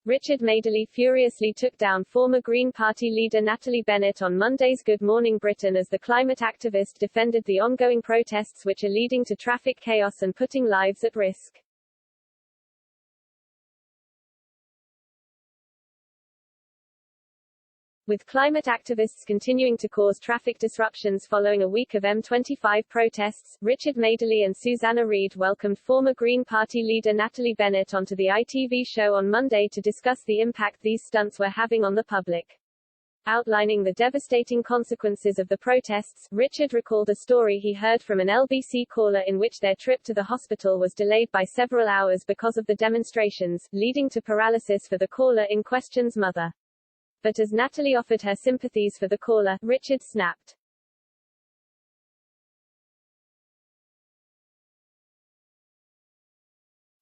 Richard Madeley furiously took down former Green Party leader Natalie Bennett on Monday's Good Morning Britain as the climate activist defended the ongoing protests which are leading to traffic chaos and putting lives at risk. With climate activists continuing to cause traffic disruptions following a week of M25 protests, Richard Madeley and Susanna Reid welcomed former Green Party leader Natalie Bennett onto the ITV show on Monday to discuss the impact these stunts were having on the public. Outlining the devastating consequences of the protests, Richard recalled a story he heard from an LBC caller in which their trip to the hospital was delayed by several hours because of the demonstrations, leading to paralysis for the caller in question's mother. But as Natalie offered her sympathies for the caller, Richard snapped.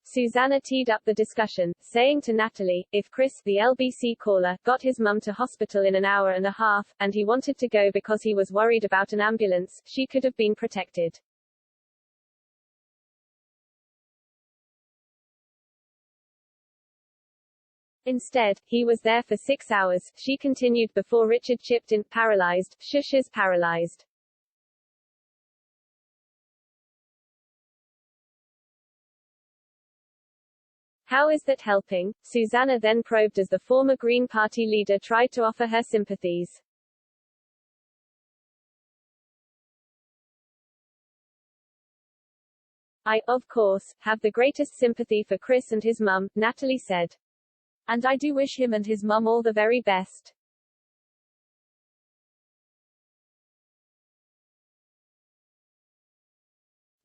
Susanna teed up the discussion, saying to Natalie, if Chris, the LBC caller, got his mum to hospital in an hour and a half, and he wanted to go because he was worried about an ambulance, she could have been protected. Instead, he was there for 6 hours, she continued before Richard chipped in, paralyzed, shush is paralyzed. How is that helping? Susanna then probed as the former Green Party leader tried to offer her sympathies. I, of course, have the greatest sympathy for Chris and his mum, Natalie said. And I do wish him and his mum all the very best.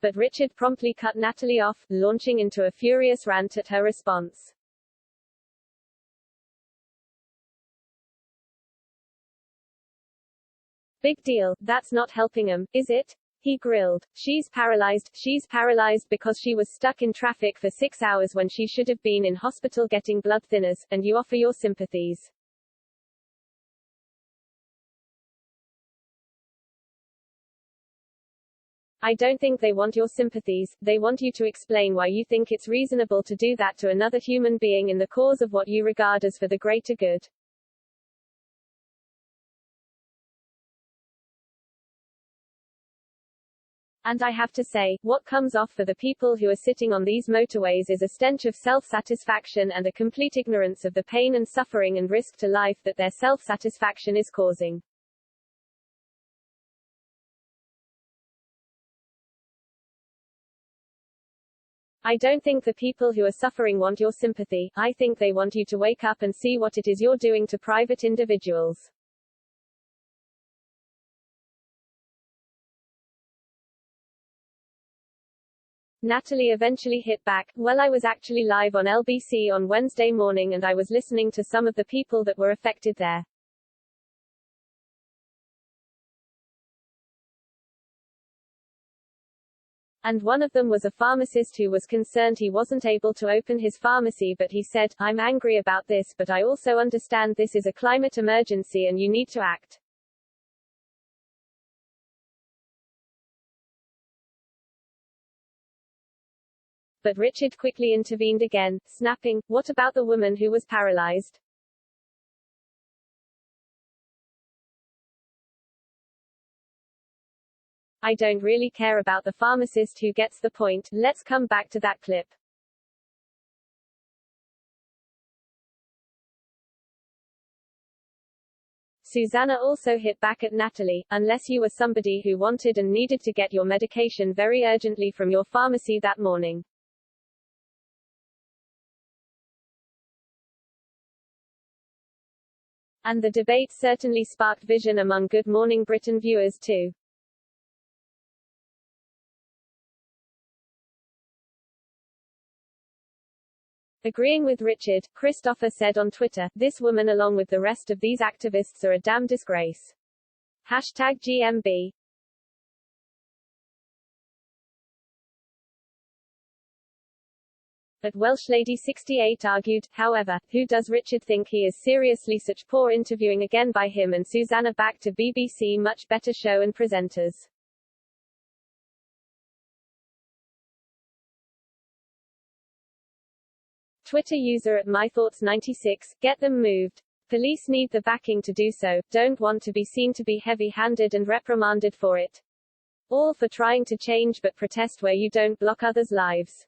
But Richard promptly cut Natalie off, launching into a furious rant at her response. Big deal, that's not helping him, is it? He grilled. She's paralyzed because she was stuck in traffic for 6 hours when she should have been in hospital getting blood thinners, and you offer your sympathies. I don't think they want your sympathies, they want you to explain why you think it's reasonable to do that to another human being in the cause of what you regard as for the greater good. And I have to say, what comes off for the people who are sitting on these motorways is a stench of self-satisfaction and a complete ignorance of the pain and suffering and risk to life that their self-satisfaction is causing. I don't think the people who are suffering want your sympathy, I think they want you to wake up and see what it is you're doing to private individuals. Natalie eventually hit back, well, I was actually live on LBC on Wednesday morning and I was listening to some of the people that were affected there. And one of them was a pharmacist who was concerned he wasn't able to open his pharmacy, but he said, I'm angry about this, but I also understand this is a climate emergency and you need to act. But Richard quickly intervened again, snapping, what about the woman who was paralyzed? I don't really care about the pharmacist who gets the point, let's come back to that clip. Susanna also hit back at Natalie, unless you were somebody who wanted and needed to get your medication very urgently from your pharmacy that morning. And the debate certainly sparked vision among Good Morning Britain viewers too. Agreeing with Richard, Christopher said on Twitter, this woman along with the rest of these activists are a damn disgrace. #GMB. But Welshlady68 argued, however, who does Richard think he is seriously? Such poor interviewing again by him and Susanna. Back to BBC. Much better show and presenters. Twitter user at MyThoughts96, get them moved. Police need the backing to do so, don't want to be seen to be heavy-handed and reprimanded for it. All for trying to change but protest where you don't block others' lives.